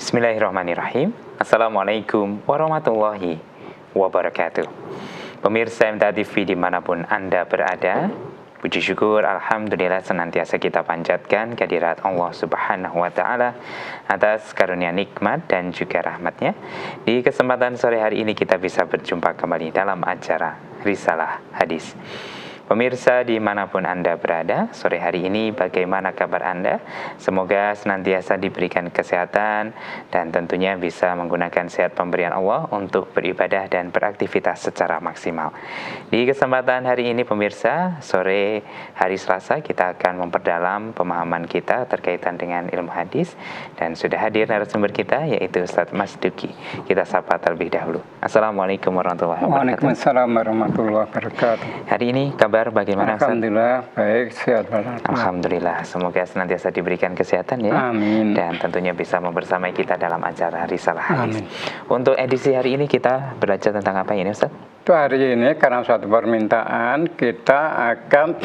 Bismillahirrahmanirrahim. Assalamualaikum warahmatullahi wabarakatuh. Pemirsa MTA TV dimanapun Anda berada, puji syukur Alhamdulillah senantiasa kita panjatkan kehadirat Allah Subhanahu wa Ta'ala atas karunia nikmat dan juga rahmatnya. Di kesempatan sore hari ini kita bisa berjumpa kembali dalam acara Risalah Hadis. Pemirsa dimanapun Anda berada, sore hari ini bagaimana kabar Anda? Semoga senantiasa diberikan kesehatan dan tentunya bisa menggunakan sehat pemberian Allah untuk beribadah dan beraktivitas secara maksimal. Di kesempatan hari ini pemirsa, sore hari Selasa kita akan memperdalam pemahaman kita terkaitan dengan ilmu hadis dan sudah hadir narasumber kita yaitu Ustaz Mas Duki. Kita sapa terlebih dahulu. Assalamualaikum warahmatullahi wabarakatuh. Waalaikumsalam warahmatullahi wabarakatuh. Hari ini kabar bagaimana Ustaz? Alhamdulillah baik, sehat walafiat. Alhamdulillah, semoga senantiasa diberikan kesehatan ya. Amin. Dan tentunya bisa membersamai kita dalam acara Risalah Hadis. Amin. Untuk edisi hari ini kita belajar tentang apa ini Ustaz? Hari ini karena suatu permintaan kita akan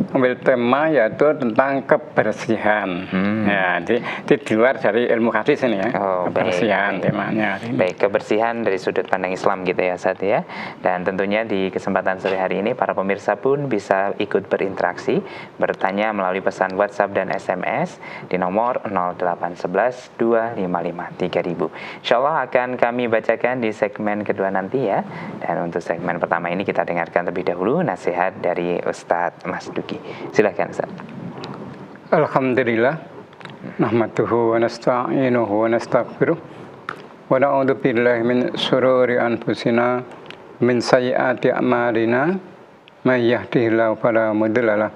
ambil tema yaitu tentang kebersihan. Ya, di luar dari ilmu hadis ini ya. Kebersihan baik. Temanya. Baik, kebersihan dari sudut pandang Islam gitu ya Ustaz ya. Dan tentunya di kesempatan sore hari ini para pemirsa pun bisa ikut berinteraksi, bertanya melalui pesan WhatsApp dan SMS di nomor 0811 255 3000. Insyaallah akan kami bacakan di segmen kedua nanti ya. Dan untuk segmen pertama ini kita dengarkan terlebih dahulu nasihat dari Ustadz Mas Duki. Silakan Ustaz. Alhamdulillah. Nahmaduhu wa nasta'inuhu wa nastaghfiruh. Wa na'udzu billahi min syururi anfusina min sayyiati a'malina. May yahdihillahu fala mudilla lahu,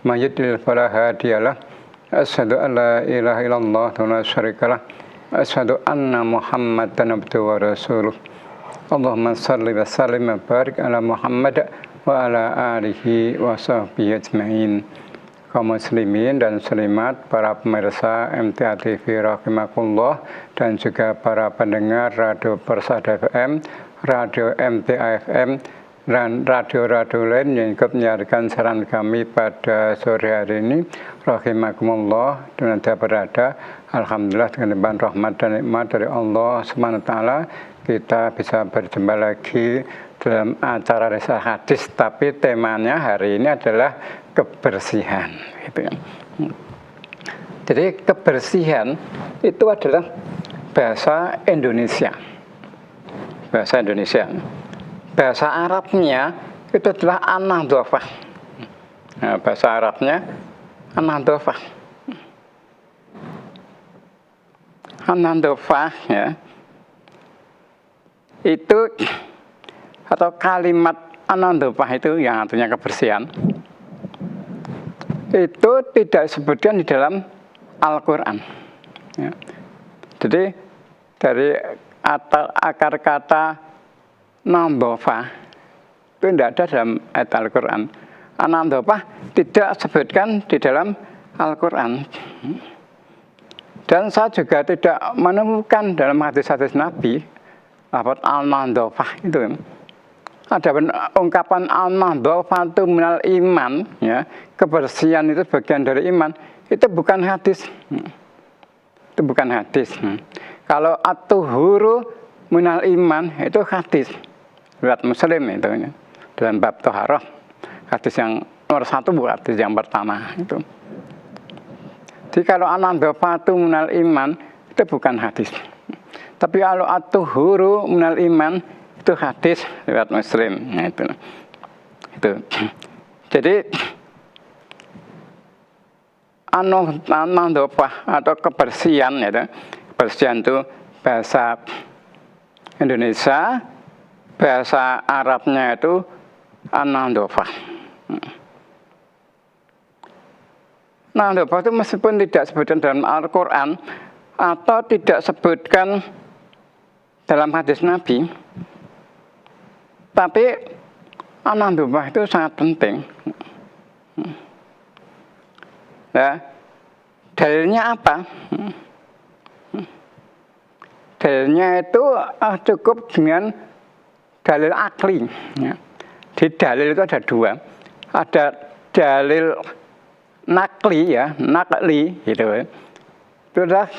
may yudlil fala hadiyalah. Asyhadu an la ilaha illallah wa la syarika lah. Asyhadu anna Muhammadan abduhu wa rasuluh. Allahumma salli wa sallim wa barik ala Muhammad wa ala alihi wa sahbihi ajma'in. Kaum muslimin dan muslimat, para pemirsa MTA TV rahimakumullah dan juga para pendengar Radio Persada FM, Radio MTA FM dan radio-radio lain yang ikut menyiarkan saran kami pada sore hari ini rahimakumullah dan Anda berada. Alhamdulillah dengan limpahan rahmat dan nikmat dari Allah Subhanahu wa Ta'ala kita bisa berjumpa lagi dalam acara Risalah Hadis, tapi temanya hari ini adalah kebersihan gitu ya. Jadi kebersihan itu adalah bahasa Indonesia. Bahasa Indonesia. Bahasa Arabnya itu adalah an-nadhafah. Nah, bahasa Arabnya an-nadhafah. An-nadhafah ya. Itu atau kalimat an-nadhafah itu yang artinya kebersihan. Itu tidak disebutkan di dalam Al-Qur'an. Ya. Jadi dari akar kata nadhafah itu tidak ada dalam ayat Al-Qur'an. An-nadhafah tidak disebutkan di dalam Al-Qur'an. Dan saya juga tidak menemukan dalam hadis-hadis Nabi lafaz al-nadhafah itu. Ada ungkapan al-nadhafatu minal iman ya, kebersihan itu bagian dari iman, itu bukan hadis. Itu bukan hadis. Kalau at-tuhuru minal iman itu hadis. Riwayat Muslim itu ya. Dalam bab thaharah. Hadis yang nomor 1 bukan hadis yang pertama itu. Jadi kalau an-nadhafatu minal iman itu bukan hadis. Tapi kalau at-tuhuru minal iman itu hadis riwayat Muslim. Nah, itu. Jadi an-nadhafah atau kebersihan ya. Kebersihan itu bahasa Indonesia, bahasa Arabnya itu an-nadhafah. Nadhafah itu meskipun tidak disebutkan dalam Al-Qur'an atau tidak sebutkan dalam hadis Nabi, tapi an-nadhafah itu sangat penting. Nah, dalilnya apa? Dalilnya itu cukup dengan dalil akli. Ya. Di dalil itu ada dua. Ada dalil nakli ya, nakli gitu. Itu adalah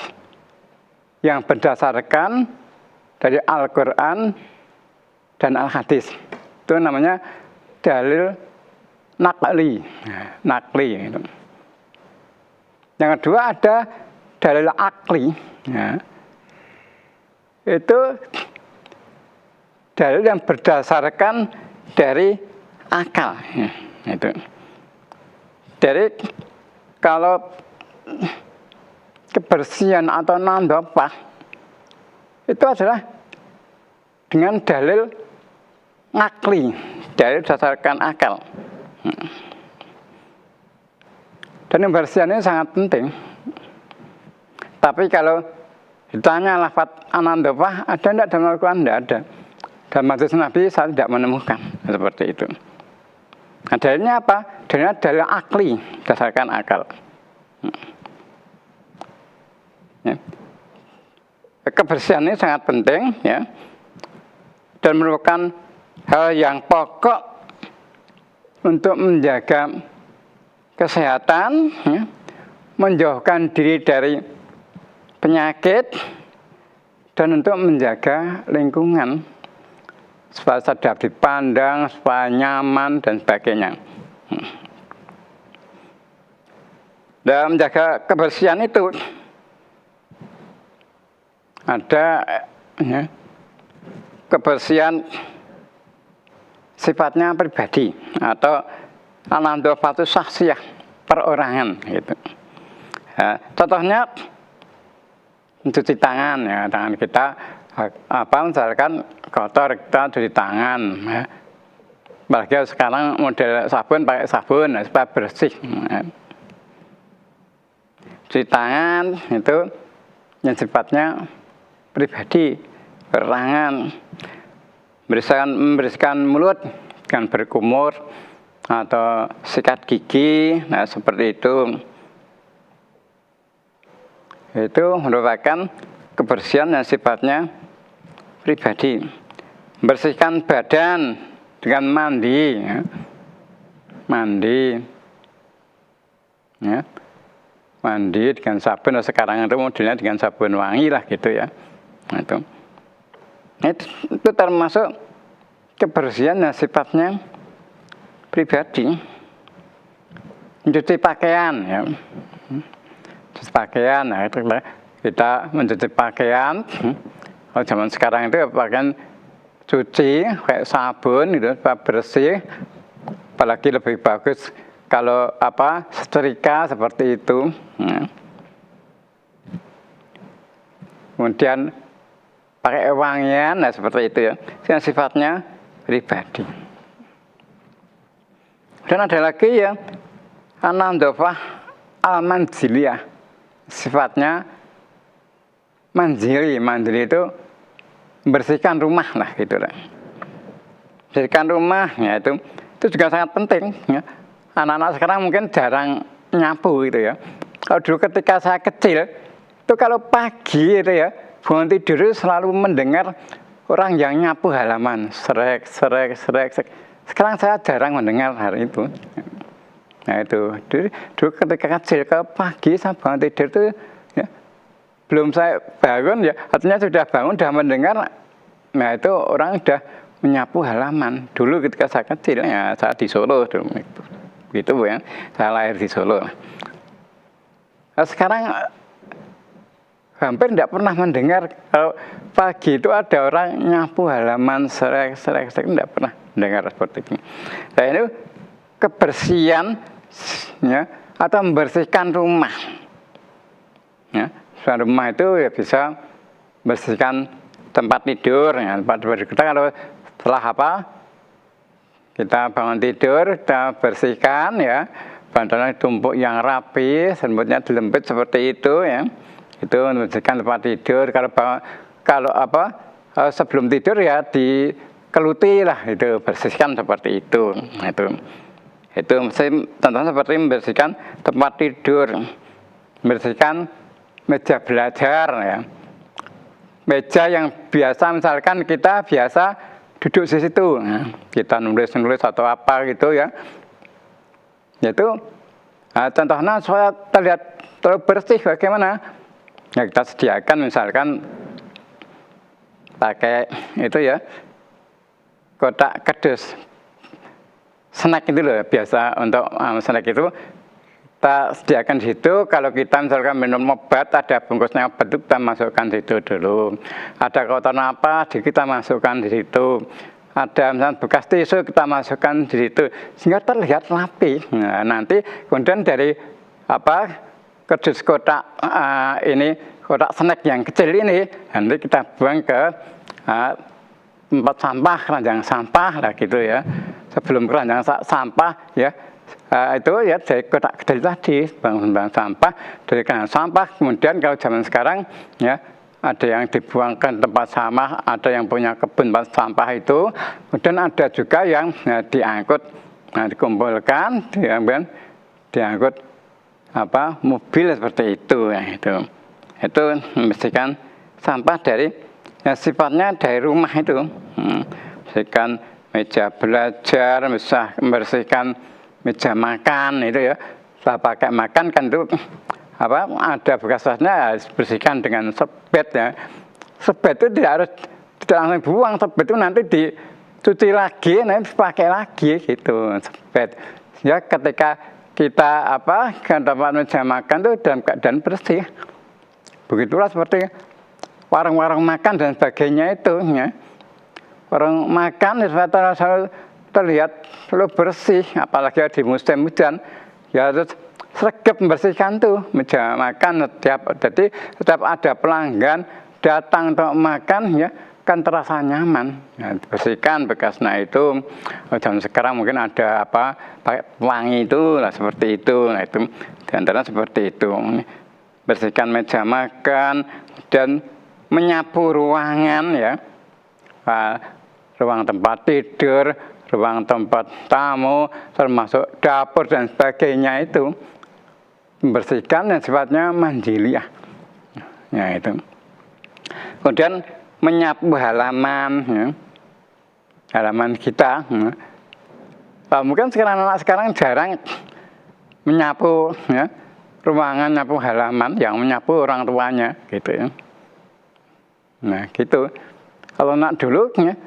yang berdasarkan dari Al-Quran dan Al-Hadis. Itu namanya dalil nakli. Nakli. Gitu. Yang kedua ada dalil akli. Ya. Itu dalil yang berdasarkan dari akal. Ya. Itu. Jadi kalau kebersihan atau nandhafah itu adalah dengan dalil ngakli, dalil berdasarkan akal. Dan kebersihan ini sangat penting. Tapi kalau ditanya lafaz an-nandhafah ada tidak dalam Al-Quran? Tidak ada. Dalam hadis Nabi saya tidak menemukan seperti itu. Nah, dalilnya apa? Dalilnya dalil akli, berdasarkan akal. Ya. Kebersihan ini sangat penting, ya, dan merupakan hal yang pokok untuk menjaga kesehatan, ya, menjauhkan diri dari penyakit, dan untuk menjaga lingkungan supaya sedap dipandang, supaya nyaman dan sebagainya. Dalam menjaga kebersihan itu ada, ya, kebersihan sifatnya pribadi atau an-nandhafatu syakhsiyah, perorangan gitu. Ya, contohnya mencuci tangan, ya, tangan kita misalkan kotor kita cuci tangan, ya. Apalagi sekarang model sabun pakai sabun, ya, supaya bersih. Ya. Cuci tangan itu yang sifatnya pribadi, perorangan, membersihkan mulut dengan berkumur atau sikat gigi, nah seperti itu. Itu merupakan kebersihan yang sifatnya pribadi. Membersihkan badan dengan mandi, ya. Mandi, ya. Mandi dengan sabun, sekarang itu modelnya dengan sabun wangi lah gitu, ya. Nah, itu termasuk kebersihan yang sifatnya pribadi. Mencuci pakaian, ya. Mencuci pakaian, nah, itu kita mencuci pakaian. Kalau zaman sekarang itu pakaian cuci kayak sabun gitu supaya bersih. Apalagi lebih bagus kalau setrika seperti itu. Nah. Kemudian pakai wangian, nah seperti itu, ya. Yang sifatnya pribadi. Dan ada lagi, ya, an-nandhafah al-manziliyah, sifatnya mandiri. Mandiri itu membersihkan rumah lah gitu lah. Bersihkan rumah, ya, itu juga sangat penting, ya. Anak-anak sekarang mungkin jarang nyapu gitu, ya. Kalau dulu ketika saya kecil itu kalau pagi itu, ya, bangun tidur selalu mendengar orang yang nyapu halaman, serek. Sekarang saya jarang mendengar hal itu. Nah itu, dulu ketika kecil ke pagi saya bangun tidur itu, ya, belum saya bangun, ya, artinya sudah bangun, sudah mendengar. Nah itu orang sudah menyapu halaman. Dulu ketika saya kecil, ya, saya di Solo dulu, gitu, ya, saya lahir di Solo. Nah, sekarang hampir tidak pernah mendengar kalau pagi itu ada orang nyapu halaman serek, tidak pernah mendengar seperti itu. Nah ini kebersihan, ya, atau membersihkan rumah, ya. Rumah itu, ya, bisa bersihkan tempat tidur, ya. Tempat tidur kita kalau setelah kita bangun tidur, kita bersihkan, ya, bantalnya tumpuk yang rapi, selimutnya dilempit seperti itu, ya. Itu membersihkan tempat tidur. Kalau sebelum tidur, ya, dikeluti lah, itu bersihkan seperti itu. Nah, itu contohnya seperti membersihkan tempat tidur, membersihkan meja belajar, ya. Meja yang biasa, misalkan kita biasa duduk di situ, ya, kita nulis atau apa gitu, ya. Itu contohnya supaya terlihat terlalu bersih bagaimana? Ya kita sediakan misalkan pakai itu ya kotak kardus snack itu loh, biasa untuk snack itu kita sediakan di situ. Kalau kita misalkan minum obat, ada bungkusnya obat itu kita masukkan di situ dulu. Ada kotoran apa, kita masukkan di situ. Ada misalnya bekas tisu, kita masukkan di situ sehingga terlihat rapi. Nah, nanti kemudian dari kardus kotak ini, kotak snack yang kecil ini, nanti kita buang ke tempat sampah, keranjang sampah lah gitu ya. Sebelum keranjang sampah ya, itu ya dari kotak kecil tadi, buang sampah dari keranjang sampah. Kemudian kalau zaman sekarang ya, ada yang dibuang ke tempat sampah, ada yang punya kebun tempat sampah itu, kemudian ada juga yang diangkut, dikumpulkan, diangkut mobil seperti itu ya, itu membersihkan sampah dari sifatnya dari rumah itu, membersihkan meja belajar, membersihkan meja makan itu ya. Setelah pakai makan kan itu ada bekas-bekasnya, harus bersihkan dengan sebet ya. Sebet itu tidak langsung buang, sebet itu nanti dicuci lagi, nanti dipakai lagi gitu sebet. Ya ketika kita ke tempat meja makan itu dalam keadaan bersih. Begitulah seperti warung-warung makan dan sebagainya itu ya. Warung makan selalu terlihat selalu bersih, apalagi di musim hujan ya, terus sregep membersihkan tuh meja makan jadi setiap ada pelanggan datang untuk makan ya kan terasa nyaman ya, bersihkan bekasnya itu. Zaman sekarang mungkin ada pakai pewangi itu lah, seperti itu. Nah itu diantara seperti itu, bersihkan meja makan dan menyapu ruangan ya, ruang tempat tidur, ruang tempat tamu, termasuk dapur dan sebagainya itu. Membersihkan yang sifatnya mandiliah ya itu. Kemudian menyapu halaman ya, halaman kita ya. Mungkin anak sekarang jarang menyapu ya, ruangan, nyapu halaman, yang menyapu orang tuanya gitu ya. Nah gitu. Kalau anak dulu ya,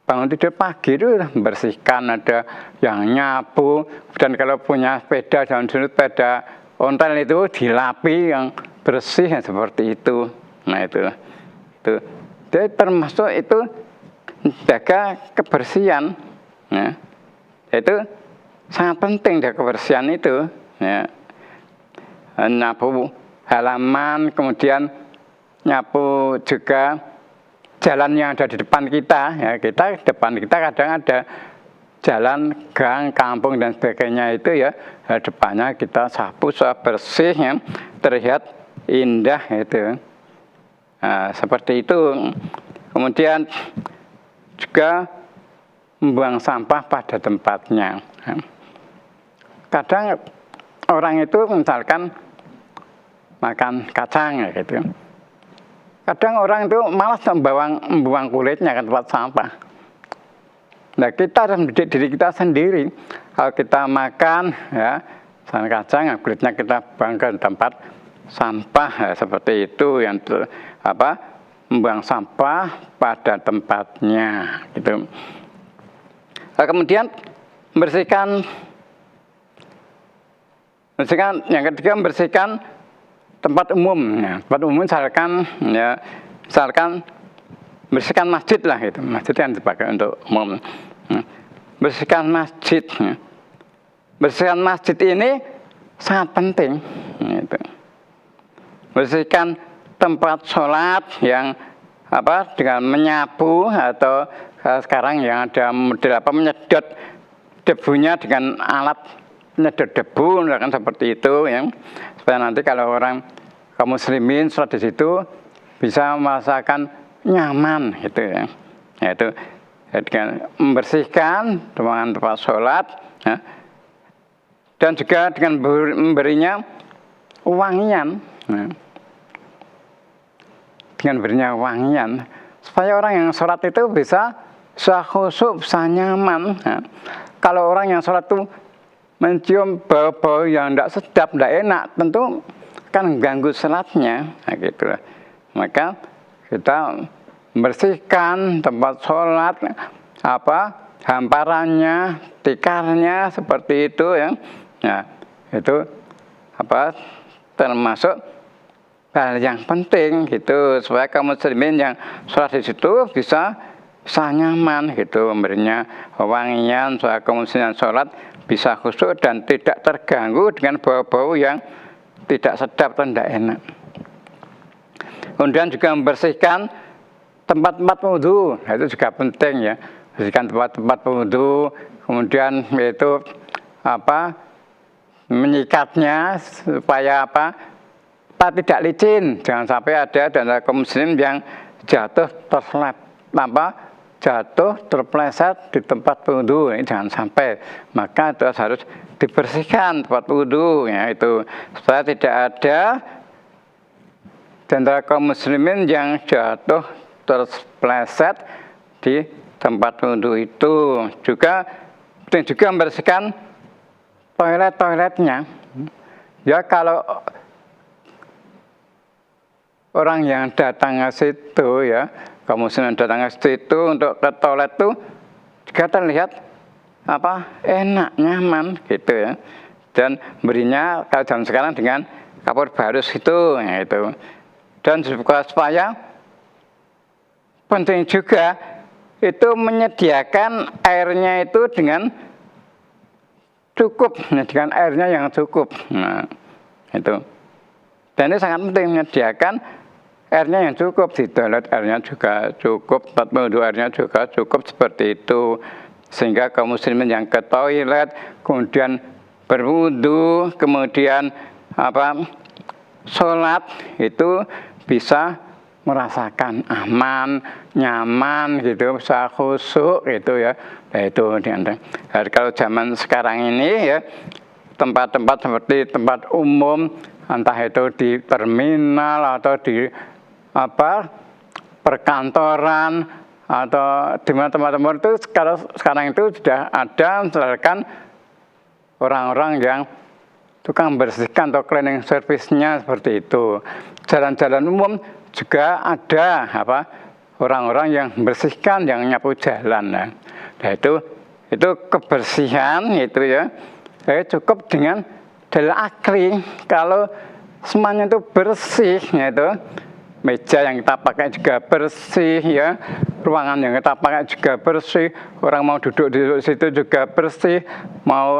bangun tidur pagi itu membersihkan, ada yang nyapu, dan kalau punya sepeda dan sepeda ontel itu dilapi yang bersih ya, seperti itu. Nah itu. Jadi termasuk itu jaga kebersihan. Ya. Itu sangat penting jaga kebersihan itu. Ya. Nyapu halaman, kemudian nyapu juga jalan yang ada di depan kita ya. Depan kita kadang ada jalan, gang, kampung dan sebagainya itu ya, depannya kita sapu bersih ya, terlihat indah itu. Nah, seperti itu. Kemudian juga membuang sampah pada tempatnya. Kadang orang itu misalkan makan kacang ya gitu. Kadang orang itu malas membuang kulitnya ke tempat sampah. Nah kita harus mendidik diri kita sendiri. Kalau kita makan ya kacang, kulitnya kita buang ke tempat sampah ya, seperti itu yang membuang sampah pada tempatnya gitu. Nah, kemudian membersihkan yang ketiga, membersihkan tempat umum ya. Tempat umum misalkan bersihkan masjid lah gitu. Masjid yang dipakai untuk umum. Bersihkan masjid ya. Bersihkan masjid ini sangat penting gitu. Bersihkan tempat sholat yang dengan menyapu, atau sekarang yang ada model menyedot debunya dengan alat penyedot debu kan, seperti itu ya. Supaya nanti kalau kaum muslimin sholat di situ bisa merasakan nyaman gitu ya. Yaitu dengan membersihkan ruangan tempat sholat ya. Dan juga dengan memberinya wangian ya. Dengan berinya wangian supaya orang yang sholat itu bisa khusyuk, bisa nyaman ya. Kalau orang yang sholat itu mencium bau-bau yang tidak sedap, tidak enak, tentu akan mengganggu salatnya. Nah, gitu. Maka kita membersihkan tempat sholat, hamparannya, tikarnya seperti itu ya. Nah, itu termasuk hal yang penting gitu, supaya kaum muslimin yang sholat di situ bisa nyaman gitu, memberinya wangian supaya kaum muslimin sholat bisa khusyuk dan tidak terganggu dengan bau-bau yang tidak sedap dan tidak enak. Kemudian juga membersihkan tempat-tempat wudhu, nah, itu juga penting ya. Bersihkan tempat-tempat wudhu, kemudian itu menyikatnya supaya tidak licin. Jangan sampai ada dan kaum muslim yang jatuh terpleset di tempat wudhu, ini jangan sampai. Maka itu harus dibersihkan tempat wudhu ya, itu supaya tidak ada dan kaum muslimin yang jatuh terpleset di tempat wudhu itu. Juga penting juga membersihkan toiletnya. Ya, kalau orang yang datang ke situ ya, kaum muslimin datang ke situ untuk ke toilet itu juga terlihat enak, nyaman gitu ya. Dan berinya kalau zaman sekarang dengan kapur barus itu ya, itu. Dan supaya penting juga itu menyediakan airnya itu dengan cukup, menyediakan airnya yang cukup. Nah, itu. Dan ini sangat penting menyediakan airnya yang cukup, di toilet airnya juga cukup, tempat wudhu airnya juga cukup seperti itu. Sehingga kaum muslimin yang ke toilet, kemudian berwudhu, kemudian sholat itu bisa merasakan aman, nyaman gitu, bisa khusyuk gitu ya. Nah, itu kalau zaman sekarang ini ya, tempat-tempat seperti tempat umum, entah itu di terminal atau di perkantoran atau di mana tempat-tempat itu, kalau sekarang itu sudah ada misalkan orang-orang yang tukang bersihkan atau cleaning service-nya seperti itu. Jalan-jalan umum juga ada orang-orang yang membersihkan, yang nyapu jalan. Nah, itu kebersihan itu ya. Cukup dengan dalil akli. Kalau semuanya itu bersih, yaitu meja yang kita pakai juga bersih ya, ruangan yang kita pakai juga bersih, orang mau duduk di situ juga bersih, mau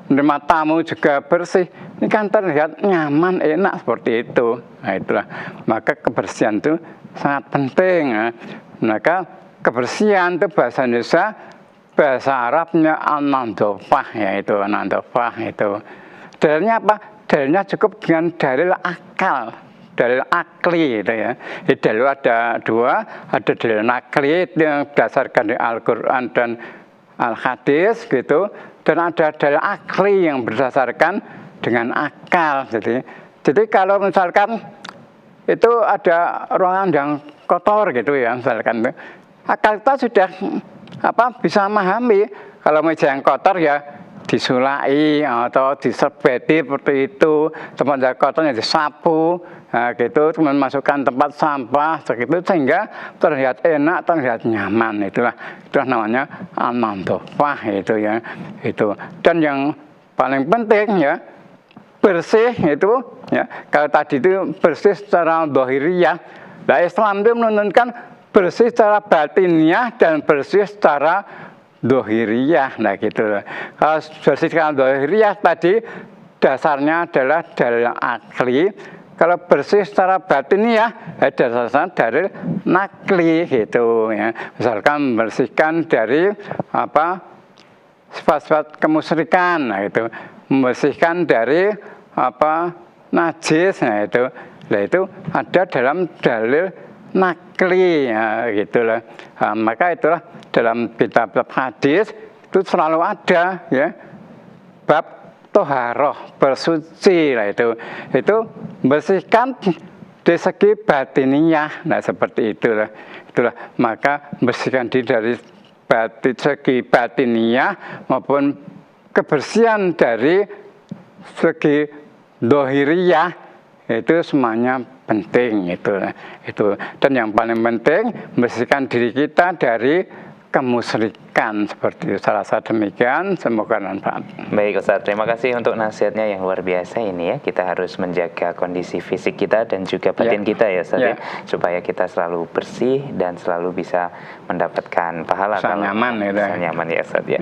menerima tamu juga bersih. Ini kan terlihat nyaman, enak seperti itu. Nah, itulah. Maka kebersihan itu sangat penting. Ya. Maka kebersihan itu bahasa Indonesia, bahasa Arabnya an-nadhafah, yaitu an-nadhafah itu. Dalilnya apa? Dalilnya cukup dengan dalil akal, dalil akli gitu ya. Jadi dalil ada dua, ada dalil akli yang berdasarkan dari Al-Quran dan Al-Hadis gitu. Dan ada dalil akli yang berdasarkan dengan akal. Jadi kalau misalkan itu ada ruangan yang kotor gitu ya, misalkan akal kita sudah bisa memahami kalau meja yang kotor ya disulai atau diserbeti seperti itu, tempat yang kotornya disapu, nah gitu, kemudian masukkan tempat sampah segitu sehingga terlihat enak, terlihat nyaman. Itulah namanya an-nadhafah itu ya. Itu. Dan yang paling penting ya, bersih itu ya. Kalau tadi itu bersih secara zahiriyah, nah Islam itu menuntunkan bersih secara batiniah dan bersih secara zahiriyah. Nah gitu. Kalau bersih secara zahiriyah tadi dasarnya adalah dalil akli. Kalau bersih secara batiniah dasarnya dari nakli gitu ya. Misalkan membersihkan dari sifat-sifat kemusyrikan, nah itu membersihkan dari najis, nah itu ada dalam dalil nakli ya, gitulah. Nah, maka itulah dalam kitab hadis itu selalu ada ya bab toharoh, bersuci lah itu bersihkan dari segi batiniyah. Nah seperti itulah maka bersihkan diri dari segi batiniyah maupun kebersihan dari segi dohiriyah itu semuanya penting itu. Dan yang paling penting membersihkan diri kita dari kemusyrikan seperti itu. Saya rasa demikian, semoga bermanfaat. Baik Ustaz, terima kasih untuk nasihatnya yang luar biasa ini ya. Kita harus menjaga kondisi fisik kita dan juga batin kita ya Ustaz ya, supaya kita selalu bersih dan selalu bisa mendapatkan pahala. Bisa nyaman ya. Bisa nyaman ya Ustaz ya.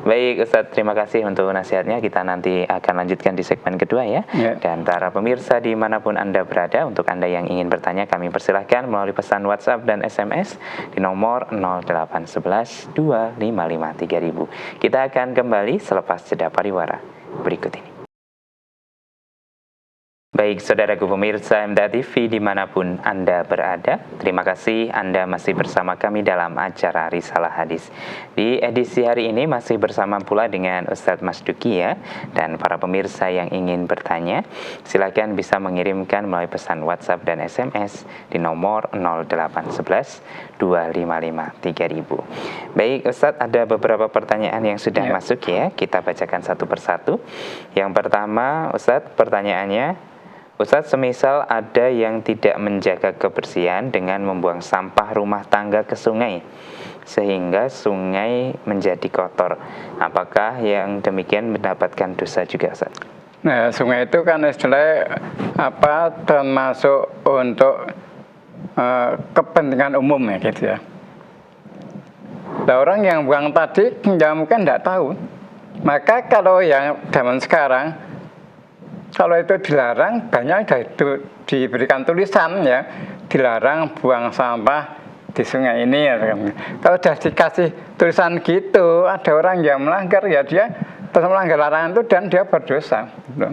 Baik Ustaz, terima kasih untuk nasihatnya. Kita nanti akan lanjutkan di segmen kedua ya. Dan para pemirsa dimanapun Anda berada, untuk Anda yang ingin bertanya, kami persilahkan melalui pesan WhatsApp dan SMS di nomor 0811 255 3000. Kita akan kembali selepas jeda pariwara berikut ini. Baik saudaraku pemirsa MTA TV dimanapun Anda berada, terima kasih Anda masih bersama kami dalam acara Risalah Hadis. Di edisi hari ini masih bersama pula dengan Ustadz Mas Duki ya. Dan para pemirsa yang ingin bertanya, silakan bisa mengirimkan melalui pesan WhatsApp dan SMS di nomor 0811 255 3000. Baik Ustadz, ada beberapa pertanyaan yang sudah masuk ya. Kita bacakan satu persatu. Yang pertama Ustadz, pertanyaannya, Ustadz, semisal ada yang tidak menjaga kebersihan dengan membuang sampah rumah tangga ke sungai, sehingga sungai menjadi kotor, apakah yang demikian mendapatkan dosa juga, Ustadz? Nah, sungai itu kan istilahnya termasuk untuk kepentingan umum ya gitu ya. Nah, orang yang buang tadi ya mungkin tidak tahu. Maka kalau yang zaman sekarang, kalau itu dilarang, banyak itu diberikan tulisan ya, dilarang buang sampah di sungai ini ya. Kalau sudah dikasih tulisan gitu, ada orang yang melanggar ya, dia terus melanggar larangan itu dan dia berdosa gitu.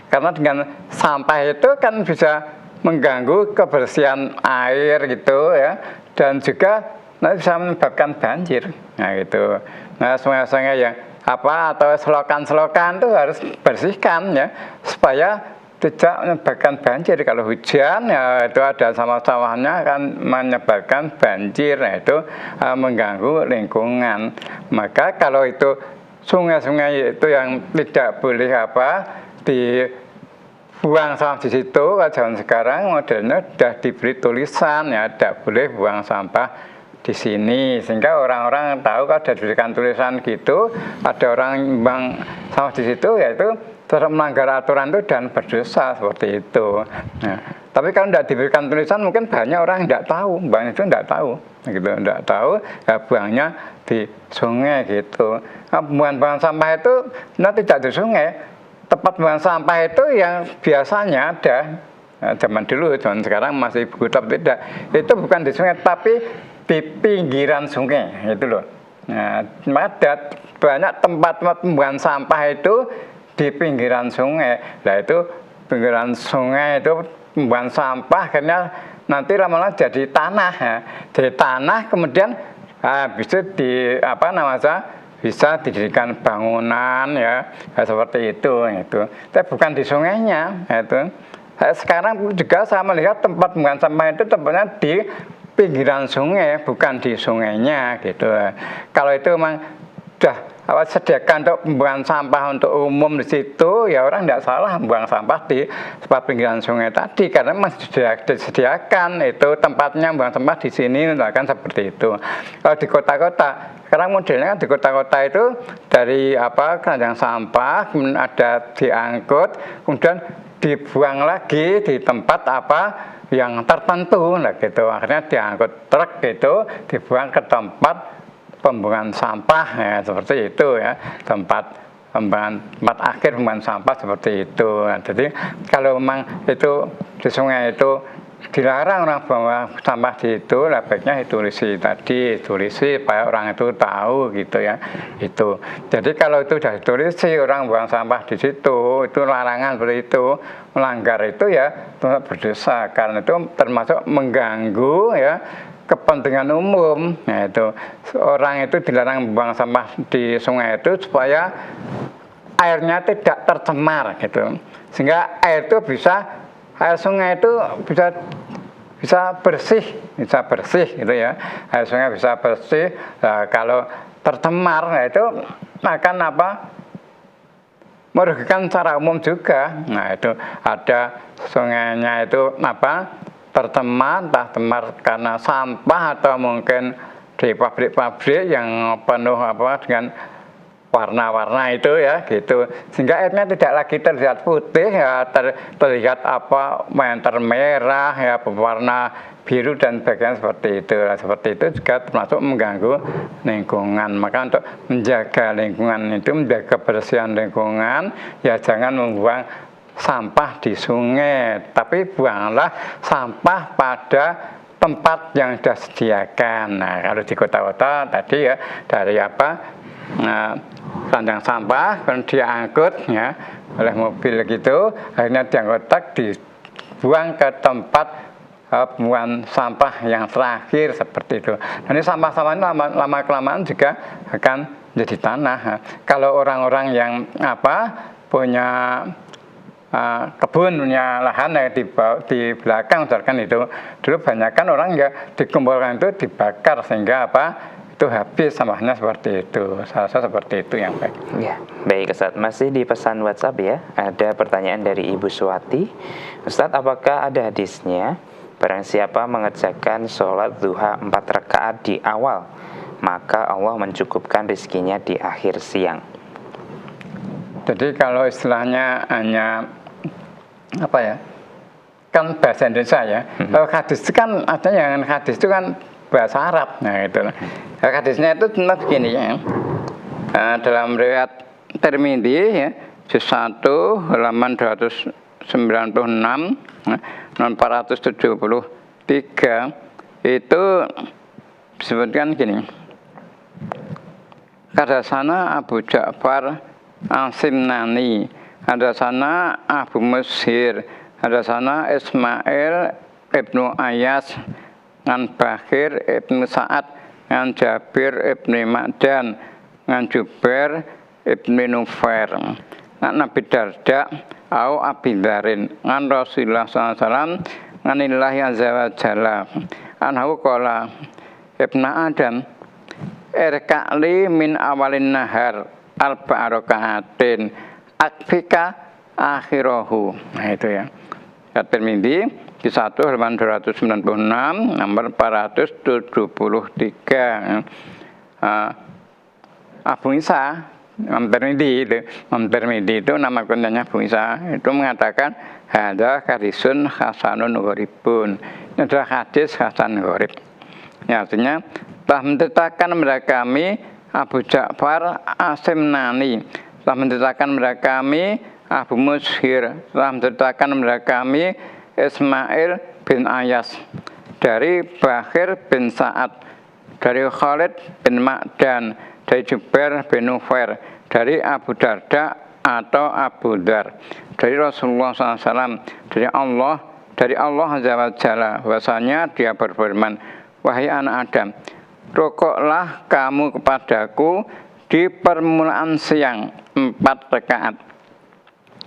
Karena dengan sampah itu kan bisa mengganggu kebersihan air gitu ya, dan juga bisa menyebabkan banjir. Nah gitu. Nah sungai-sungai yang atau selokan-selokan itu harus bersihkan ya, supaya tidak menyebabkan banjir. Kalau hujan ya itu ada sawah-sawahnya akan menyebabkan banjir, nah itu mengganggu lingkungan. Maka kalau itu sungai-sungai itu yang tidak boleh dibuang sampah di situ, kalau zaman sekarang modelnya sudah diberi tulisan ya, tidak boleh buang sampah di sini, sehingga orang-orang tahu kalau ada diberikan tulisan gitu, ada orang buang sampah di situ, yaitu terus melanggar aturan itu dan berdosa seperti itu. Nah, tapi kalau tidak diberikan tulisan, mungkin banyak orang yang tidak tahu, banyak itu tidak tahu, gitu, tidak tahu, ya buangnya di sungai gitu. Nah, buang sampah itu tidak di sungai, tempat buang sampah itu yang biasanya ada. Nah, zaman dulu, zaman sekarang masih begitu tidak. Itu bukan di sungai, tapi di pinggiran sungai itu loh. Nah, ada banyak tempat-tempat pembuangan sampah itu di pinggiran sungai. Nah itu pinggiran sungai itu pembuangan sampah akhirnya nanti lama-lama jadi tanah ya. Jadi tanah kemudian bisa bisa didirikan bangunan ya, seperti itu. Tapi bukan di sungainya itu. Sekarang juga saya melihat tempat pembuangan sampah itu tempatnya di pinggiran sungai, bukan di sungainya gitu. Kalau itu memang sudah sediakan untuk pembuangan sampah untuk umum di situ, ya orang tidak salah membuang sampah di pinggiran sungai tadi, karena masih disediakan itu tempatnya membuang sampah di sini, kan seperti itu. Kalau di kota-kota, sekarang modelnya kan di kota-kota itu dari keranjang sampah, kemudian ada diangkut, kemudian dibuang lagi di tempat yang tertentu, nah gitu. Akhirnya diangkut truk gitu, dibuang ke tempat pembuangan sampah ya, seperti itu ya, tempat akhir pembuangan sampah seperti itu. Nah, jadi kalau memang itu di sungai itu dilarang orang buang sampah di itu, lah baiknya ditulisi tadi, tulisi supaya orang itu tahu gitu ya. Itu. Jadi kalau itu sudah ditulisi orang buang sampah di situ, itu larangan seperti itu, melanggar itu ya berdosa, karena itu termasuk mengganggu ya kepentingan umum. Nah, itu orang itu dilarang buang sampah di sungai itu supaya airnya tidak tercemar gitu, sehingga air sungai itu bisa bersih gitu ya. Air sungai bisa bersih. Nah, kalau tercemar, nah itu akan merugikan secara umum juga. Nah itu ada sungainya itu tercemar, entah temar karena sampah atau mungkin di pabrik-pabrik yang penuh dengan warna-warna itu ya gitu, sehingga airnya tidak lagi terlihat putih ya, terlihat merah ya, berwarna biru dan bagian seperti itu. Nah, seperti itu juga termasuk mengganggu lingkungan. Maka untuk menjaga lingkungan itu, menjaga kebersihan lingkungan, ya jangan membuang sampah di sungai, tapi buanglah sampah pada tempat yang sudah disediakan. Nah, kalau di kota-kota tadi ya dari keranjang sampah kan diangkut ya oleh mobil gitu, akhirnya diangkut dibuang ke tempat pembuangan sampah yang terakhir seperti itu. Dan ini sampah-sampah ini lama kelamaan juga akan menjadi tanah. Kalau orang-orang yang punya kebun, punya lahan ya di belakang misalkan itu, dulu banyak kan orang ya dikumpulkan itu dibakar sehingga itu habis sampahnya seperti itu. Saya rasa seperti itu yang baik. Ya, baik Ustadz. Masih di pesan WhatsApp ya, ada pertanyaan dari Ibu Suwati. Ustadz, apakah ada hadisnya barang siapa mengerjakan sholat duha 4 rakaat di awal, maka Allah mencukupkan rezekinya di akhir siang? Jadi kalau istilahnya hanya kan bahasa Indonesia ya. Kalau hadis itu kan ada yang hadis itu kan bahasa Arab. Nah itu. Hadisnya itu tentang begini ya. Dalam riwayat Tirmidzi ya, juz 1 halaman 296 nomor 473 itu disebutkan gini. Hadasana Abu Ja'far As-Simnani, hadasana Abu Mushir, hadasana Ismail ibnu Ayas ngan Bakhir ibnu Sa'ad ngan Jabir ibnu Ma'dan ngan Jubair ibnu Nufair ngan Nabi Darda au Abi Dharin ngan Rasulullah SAW ngan Ilahi Azza wa Jalla anhu qala ibnu Adam irka'li min awalin nahar al-ba'arokaatin akfika akhirahu. Nah itu ya. Tirmidzi di 1 halaman 296 nomor 473. Abu Isa Imam Tirmidzi itu nama kunyanya Abu Isa itu mengatakan hadza hadisun hasanun gharibun. Ini adalah hadis hasan gharib. Ya, artinya telah menceritakan kepada kami Abu Ja'far As-Simnani, telah menceritakan kepada kami Abu Mushir, telah menceritakan kepada kami Ismail bin Ayas, dari Bakhir bin Sa'ad, dari Khalid bin Ma'dan, dari Jubair bin Nufair, dari Abu Darda atau Abu Dhar, dari Rasulullah SAW, dari Allah Azza wa Jalla, bahwasanya dia berfirman, wahai anak Adam, rukuklah kamu kepadaku di permulaan siang 4 rakaat.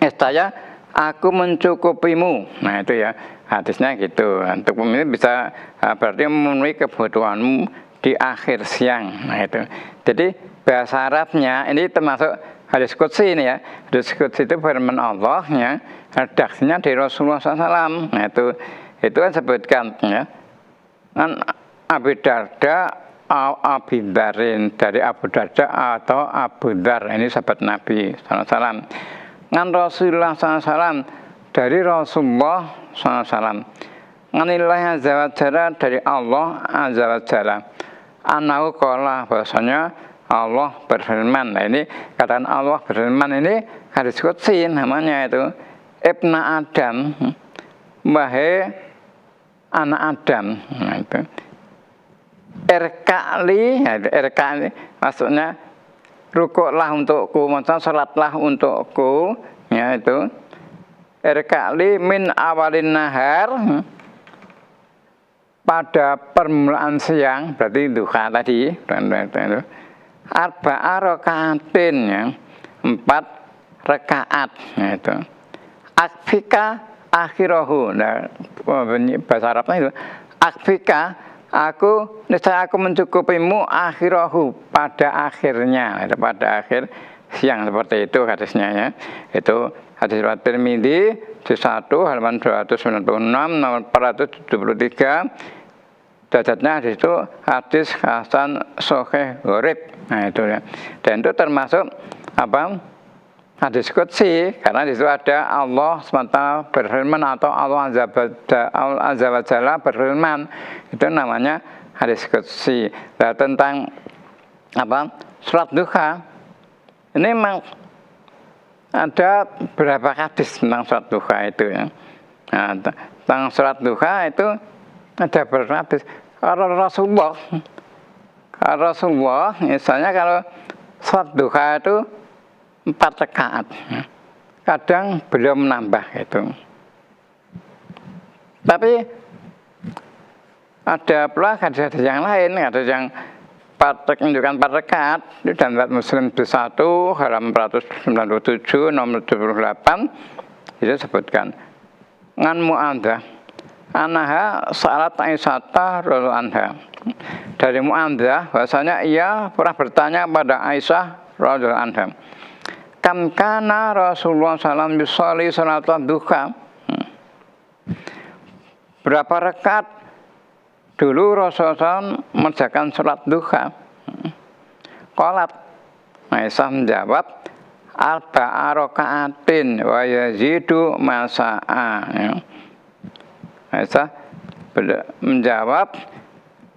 Saya aku mencukupimu. Nah itu ya hadisnya gitu. Untuk ini bisa berarti memenuhi kebutuhanmu di akhir siang. Nah itu. Jadi bahasa Arabnya ini termasuk hadis qudsi ini ya. Hadis qudsi itu firman Allah ya. Redaksinya dari Rasulullah SAW. Nah itu kan sebutkan ya. Kan Abi Darda Abi Dharin, dari Abu Darda atau Abu Dhar, ini sahabat Nabi SAW. Ngan Rasulullah SAW, dari Rasulullah SAW. Ngan Ilahi Azza wa Jalla, dari Allah Azza wa Jalla. Anahu qala, bahasanya Allah berfirman. Nah ini katakan Allah berfirman ini hadis qudsi namanya itu. Ibna Adam, wahai anak Adam. Nah itu. Irka'li maksudnya rukuklah untukku, maksudnya salatlah untukku, ya itu. Irka'li min awalin nahar, pada permulaan siang, berarti duha tadi, arba'a rakaatin ya, 4 rakaat, ya itu. Akfika akhirahu, nah bahasa Arabnya itu akfika, niscaya aku mencukupimu akhirahu, pada akhirnya, pada akhir siang seperti itu hadisnya ya. Itu hadis riwayat Tirmidzi juz 1 halaman 296 nomor 473. Derajatnya hadis itu hadis hasan sahih gharib. Nah itu ya. Dan itu termasuk apa? Hadis qudsi, karena di situ ada Allah SWT berfirman atau Allah Azza wa Jalla berfirman. Itu namanya hadis qudsi. Nah, tentang apa? Salat duha. Ini memang ada beberapa hadis tentang salat duha itu ya. Nah, tentang salat duha itu ada beberapa hadis. Kalau Rasulullah misalnya kalau salat duha itu 4 rakaat. Kadang beliau menambah itu. Tapi ada pula hadis-hadis yang lain, ada yang menunjukkan 4 rakaat di dalam riwayat Muslim juz 1 halaman 497 nomor 78 itu sebutkan ngan Mu'adzah anaha salat Aisyah radhiyallahu anha. Dari Mu'adzah bahwasanya ia pernah bertanya pada Aisyah radhiyallahu anha. Kam kana Rasulullah SAW yusolli salat duha. Berapa rakaat dulu Rasulullah SAW mengerjakan salat duha? Qalat Aisyah menjawab arba'a raka'atin wa yazidu masa'a. Aisyah menjawab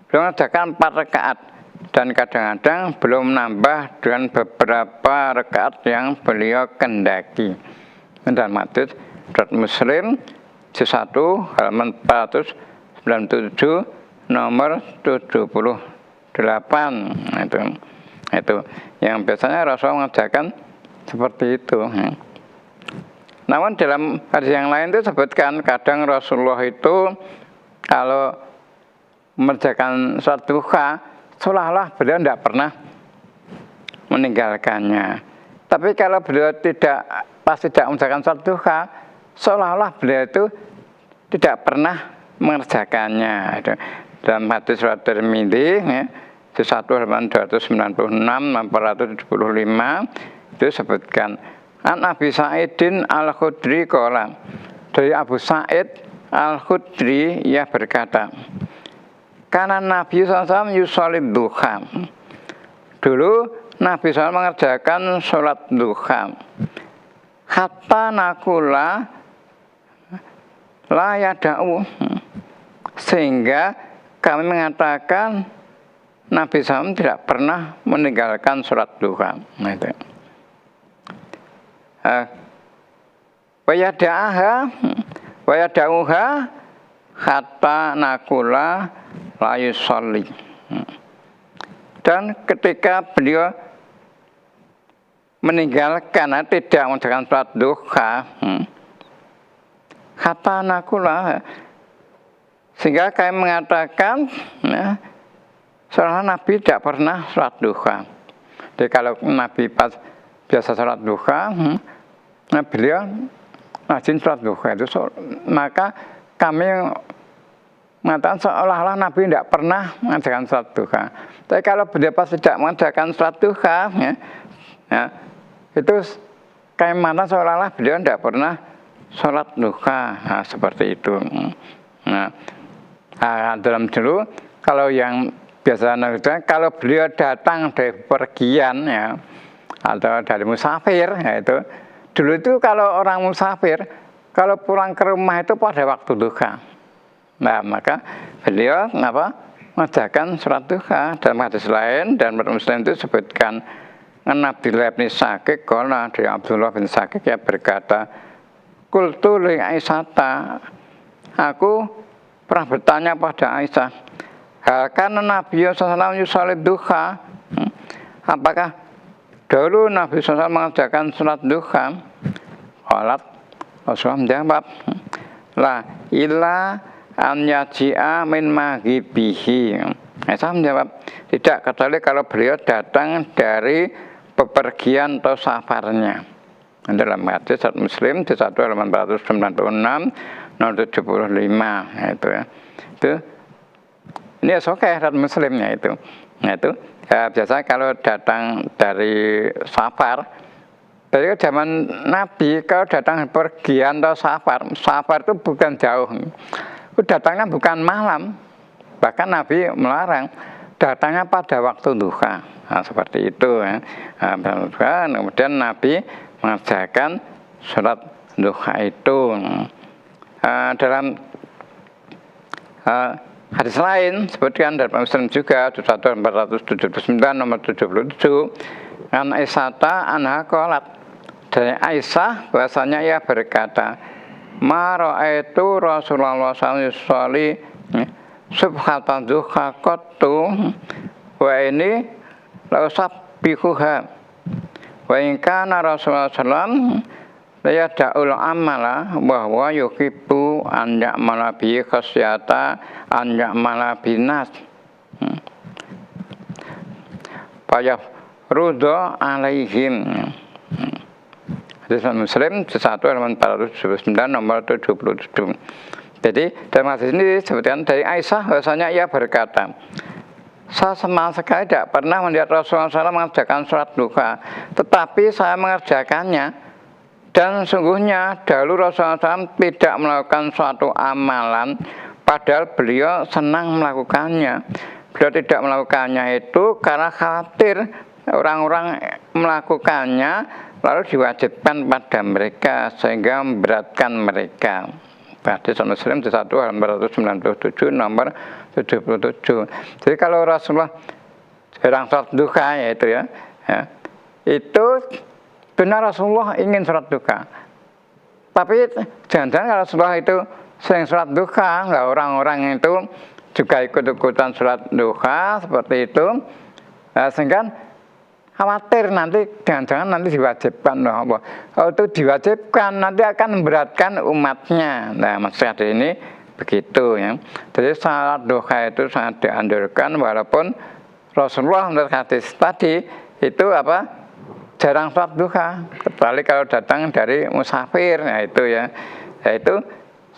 beliau mengerjakan 4 rakaat. Dan kadang-kadang belum menambah dengan beberapa rakaat yang beliau kendaki. Dan hadis riwayat Muslim juz 1 halaman 497 nomor 78. Itu yang biasanya Rasul mengerjakan seperti itu. Namun dalam hadis yang lain itu sebutkan kadang Rasulullah itu kalau mengerjakan salat duha seolah-olah beliau tidak pernah meninggalkannya. Tapi kalau beliau tidak mengerjakan salat duha, seolah-olah beliau itu tidak pernah mengerjakannya. Dalam hadis riwayat Tirmidzi ya, juz 1 halaman 296 475 itu sebutkan An Abi Sa'idin Al-Khudri qala. Dari Abu Sa'id Al-Khudri ia berkata, karena Nabi SAW yusolid duha. Dulu Nabi SAW mengerjakan sholat duha. Hatta nakula la yada'u. Sehingga kami mengatakan Nabi SAW tidak pernah meninggalkan sholat duha. Wayada'uha hatta nakula la yusolli. Dan ketika beliau meninggalkan tidak mengerjakan sholat duha, hatta nakula, sehingga kami mengatakan seolah Nabi tidak pernah sholat duha. Jadi kalau Nabi pas biasa sholat duha, beliau rajin sholat duha itu, maka kami mengatakan seolah-olah Nabi tidak pernah mengerjakan sholat duha. Tapi kalau beliau pas tidak mengerjakan sholat duha, itu kami mengatakan seolah-olah beliau tidak pernah sholat duha. Nah, seperti itu. Dalam dulu kalau yang biasa kalau beliau datang dari pergian ya, atau dari musafir, itu dulu itu kalau orang musafir kalau pulang ke rumah itu pada waktu duha. Nah, maka beliau mengerjakan sholat duha. Dalam hadis lain dan Muslim itu sebutkan Abdullah bin Syakik qala, dari Abdullah bin Syakik ya berkata, qultu li Aisyata, aku pernah bertanya pada Aisyah, karena Nabi SAW yusolid duha, apakah dulu Nabi SAW mengerjakan sholat duha? Qalat, Rasulullah menjawab, la illa an yaji'a min maghibihi. Saya menjawab, tidak, kecuali kalau beliau datang dari bepergian atau safarnya. Dalam hadis Muslim di 1 halaman 496 nomor 75 itu ya. Ini hadis Muslimnya itu. Nah itu ya, biasanya kalau datang dari safar Dari zaman Nabi kalau datang pergian atau safar itu bukan jauh. Itu datangnya bukan malam. Bahkan Nabi melarang datangnya pada waktu duha. Nah, seperti itu ya. Nah, kemudian Nabi mengerjakan sholat duha itu. Dalam hadis lain sebutkan dari Muslim juga 1479 nomor 77 an Aisyata anha qalat, dari Aisyah bahasanya ia berkata, ma ra'aitu Rasulullah sallallahu alaihi wasallam subhatan duha qattu wa ini la usabbihuha wa in kana Rasulullah sallallahu la yada'ul amala wa huwa yuhibbu an ya'mala bi khasyata an ya'mala binas payah rudha alaihim. Hadis Muslim 1479 nomor 77. Jadi dalam hadis ini disebutkan dari Aisyah bahwasanya ia berkata, saya sama sekali tidak pernah melihat Rasulullah SAW mengerjakan sholat duha, tetapi saya mengerjakannya. Dan sungguhnya dahulu Rasulullah SAW tidak melakukan suatu amalan, padahal beliau senang melakukannya. Beliau tidak melakukannya itu karena khawatir orang-orang melakukannya lalu diwajibkan pada mereka sehingga memberatkan mereka. Hadis Muslim 1497 nomor 77. Jadi kalau Rasulullah jarang sholat duha yaitu itu benar Rasulullah ingin sholat duha. Tapi jangan-jangan kalau Rasulullah itu sering sholat duha, lah orang-orang itu juga ikut-ikutan sholat duha seperti itu, sehingga khawatir nanti jangan-jangan nanti diwajibkan loh Allah. Kalau itu diwajibkan nanti akan memberatkan umatnya. Nah, maksud ini begitu ya. Jadi sholat duha itu sangat dianjurkan walaupun Rasulullah menurut hadis tadi itu jarang sholat duha, kecuali kalau datang dari musafir, nah itu ya. Yaitu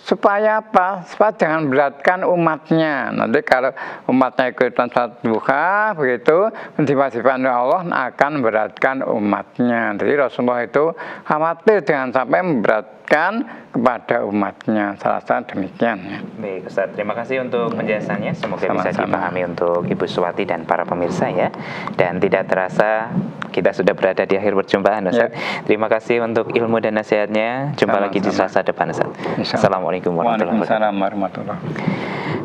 supaya supaya jangan beratkan umatnya. Nanti kalau umatnya ikutan sholat duha begitu diwajibkan oleh Allah akan memberatkan umatnya. Jadi Rasulullah itu khawatir jangan sampai memberatkan kepada umatnya. Salah satu demikian ya. Baik Ustaz, terima kasih untuk penjelasannya. Semoga bisa dipahami untuk Ibu Suwati dan para pemirsa ya. Dan tidak terasa kita sudah berada di akhir perjumpaan Ustaz. Terima kasih untuk ilmu dan nasihatnya. Jumpa lagi di Selasa depan Ustaz. Assalamualaikum warahmatullahi wabarakatuh.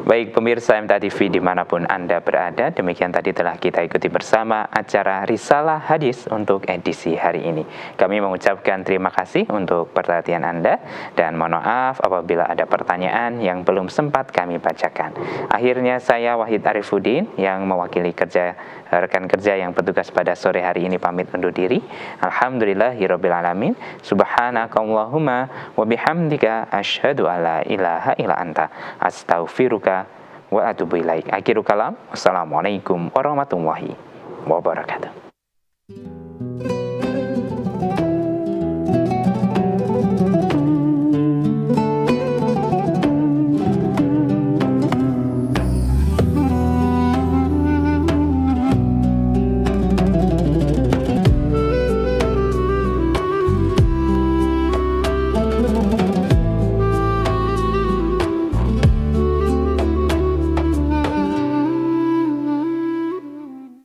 Baik pemirsa MTA TV dimanapun Anda berada, demikian tadi telah kita ikuti bersama acara Risalah Hadis untuk edisi hari ini. Kami mengucapkan terima kasih untuk perhatian Anda dan mohon maaf apabila ada pertanyaan yang belum sempat kami bacakan. Akhirnya saya Wahid Arifuddin yang mewakili rekan kerja yang bertugas pada sore hari ini pamit undur diri. Alhamdulillahirabbil alamin. Subhanakallahumma wa bihamdika asyhadu alla ilaha illa anta astaghfiruka wa atubu ilaik. Akhiru kalam. Wassalamualaikum warahmatullahi wabarakatuh.